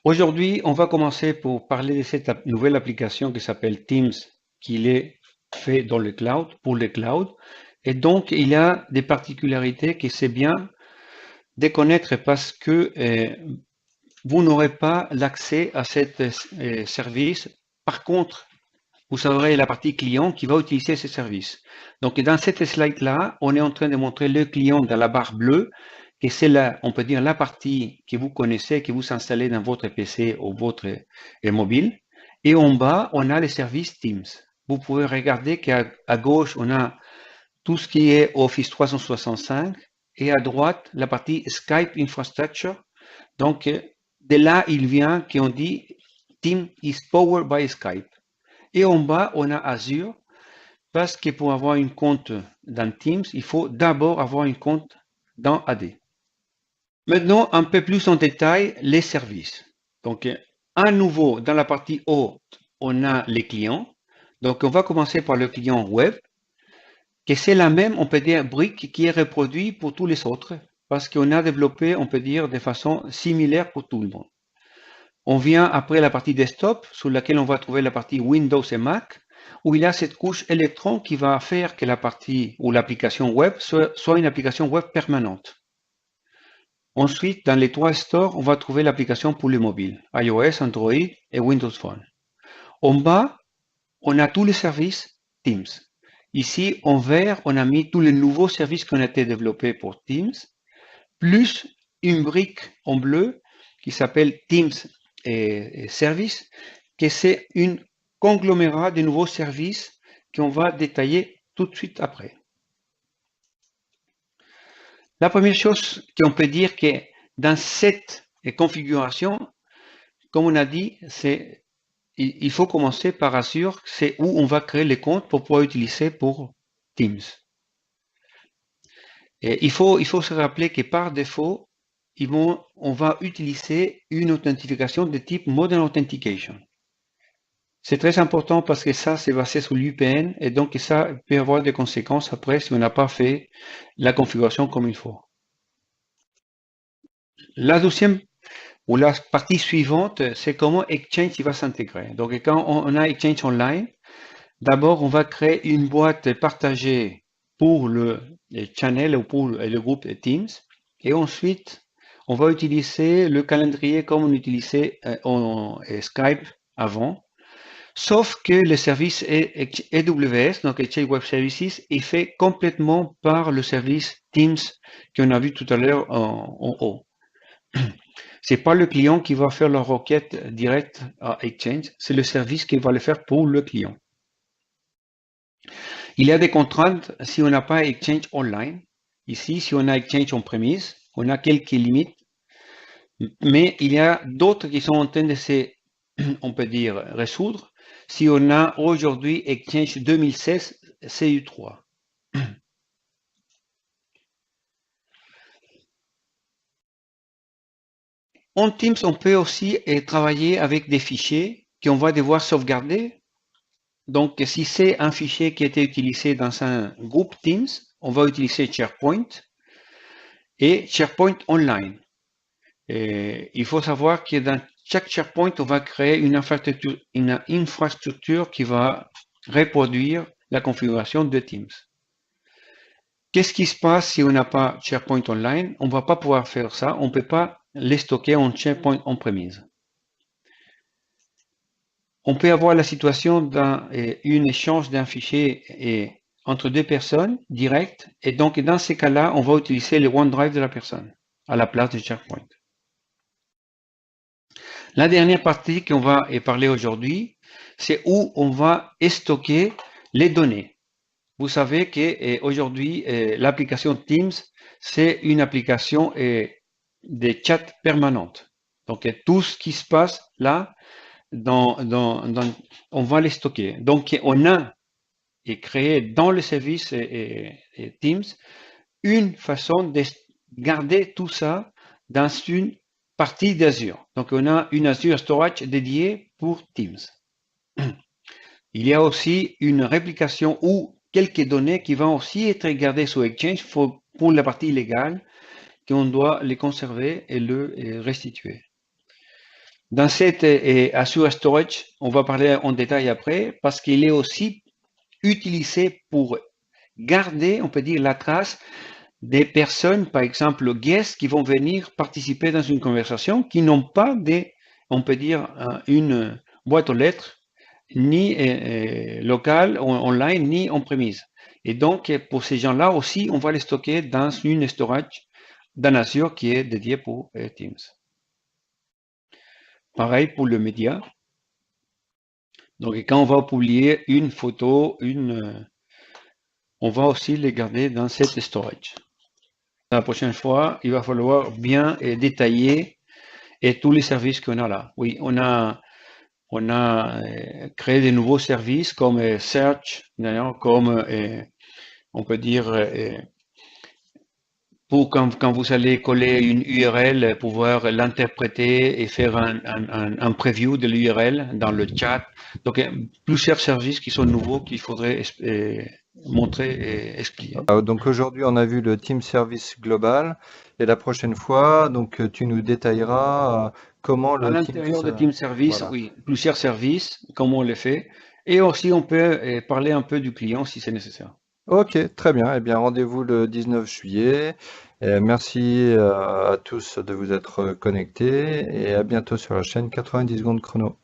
Aujourd'hui, on va commencer pour parler de cette nouvelle application qui s'appelle Teams, qui est fait dans le cloud, pour le cloud. Et donc, il y a des particularités que c'est bien de connaître parce que vous n'aurez pas l'accès à cet service. Par contre, vous aurez la partie client qui va utiliser ce service. Donc, dans cette slide-là, on est en train de montrer le client dans la barre bleue, et c'est là, on peut dire, la partie que vous connaissez, que vous installez dans votre PC ou votre mobile. Et en bas, on a les services Teams. Vous pouvez regarder qu'à gauche, on a tout ce qui est Office 365 et à droite, la partie Skype Infrastructure. Donc, de là, il vient qu'on dit Teams is powered by Skype. Et en bas, on a Azure, parce que pour avoir un compte dans Teams, il faut d'abord avoir un compte dans AD. Maintenant, un peu plus en détail, les services. Donc, à nouveau, dans la partie haute, on a les clients. Donc, on va commencer par le client web, que c'est la même, on peut dire, brique qui est reproduite pour tous les autres, parce qu'on a développé, on peut dire, de façon similaire pour tout le monde. On vient après la partie desktop, sur laquelle on va trouver la partie Windows et Mac, où il y a cette couche électron qui va faire que la partie ou l'application web soit une application web permanente. Ensuite, dans les trois stores, on va trouver l'application pour les mobiles, iOS, Android et Windows Phone. En bas, on a tous les services Teams. Ici, en vert, on a mis tous les nouveaux services qui ont été développés pour Teams, plus une brique en bleu qui s'appelle Teams Service, que c'est une conglomérat de nouveaux services qu'on va détailler tout de suite après. La première chose qu'on peut dire que dans cette configuration, comme on a dit, c'est il faut commencer par Azure, c'est où on va créer les comptes pour pouvoir utiliser pour Teams. Et il faut se rappeler que par défaut, on va utiliser une authentification de type Modern Authentication. C'est très important parce que ça, c'est basé sur l'UPN et donc ça peut avoir des conséquences après si on n'a pas fait la configuration comme il faut. La deuxième ou la partie suivante, c'est comment Exchange va s'intégrer. Donc, quand on a Exchange Online, d'abord, on va créer une boîte partagée pour le channel ou pour le groupe Teams. Et ensuite, on va utiliser le calendrier comme on utilisait en Skype avant. Sauf que le service AWS, donc Exchange Web Services, est fait complètement par le service Teams qu'on a vu tout à l'heure en haut. C'est pas le client qui va faire la requête directe à Exchange, c'est le service qui va le faire pour le client. Il y a des contraintes si on n'a pas Exchange Online. Ici, si on a Exchange en prémisse, on a quelques limites, mais il y a d'autres qui sont en train de se, on peut dire, résoudre si on a aujourd'hui Exchange 2016 CU3. En Teams, on peut aussi travailler avec des fichiers qu'on va devoir sauvegarder. Donc, si c'est un fichier qui a été utilisé dans un groupe Teams, on va utiliser SharePoint et SharePoint Online. Et il faut savoir que dans chaque SharePoint, on va créer une infrastructure qui va reproduire la configuration de Teams. Qu'est-ce qui se passe si on n'a pas SharePoint Online? On ne va pas pouvoir faire ça. On ne peut pas les stocker en SharePoint en prémise. On peut avoir la situation d'un échange d'un fichier entre deux personnes direct. Et donc, dans ces cas-là, on va utiliser le OneDrive de la personne à la place de SharePoint. La dernière partie qu'on va parler aujourd'hui, c'est où on va stocker les données. Vous savez qu'aujourd'hui, l'application Teams, c'est une application de chat permanente. Donc, tout ce qui se passe là, on va les stocker. Donc, on a créé dans le service Teams une façon de garder tout ça dans une partie d'Azure. Donc, on a une Azure Storage dédiée pour Teams. Il y a aussi une réplication ou quelques données qui vont aussi être gardées sur Exchange pour la partie légale, qu'on doit les conserver et le restituer. Dans cette Azure Storage, on va parler en détail après, parce qu'il est aussi utilisé pour garder, on peut dire, la trace des personnes, par exemple, les guests qui vont venir participer dans une conversation, qui n'ont pas des, on peut dire, une boîte aux lettres, ni locale, online, ni en premise. Et donc, pour ces gens-là aussi, on va les stocker dans une storage dans Azure qui est dédiée pour Teams. Pareil pour le média. Donc, quand on va publier une photo, on va aussi les garder dans cette storage. La prochaine fois, il va falloir bien détailler tous les services qu'on a là. Oui, on a créé de nouveaux services comme Search, d'ailleurs, comme on peut dire pour quand vous allez coller une URL, pouvoir l'interpréter et faire un preview de l'URL dans le chat. Donc, plusieurs services qui sont nouveaux qu'il faudrait montrer et expliquer. Donc aujourd'hui, on a vu le Team Service Global et la prochaine fois, donc tu nous détailleras comment À le l'intérieur de Teams. Team Service, Voilà. oui, plusieurs services, comment on les fait. Et aussi, on peut parler un peu du client si c'est nécessaire. Ok, très bien. Eh bien, rendez-vous le 19 juillet. Merci à tous de vous être connectés et à bientôt sur la chaîne 90 secondes chrono.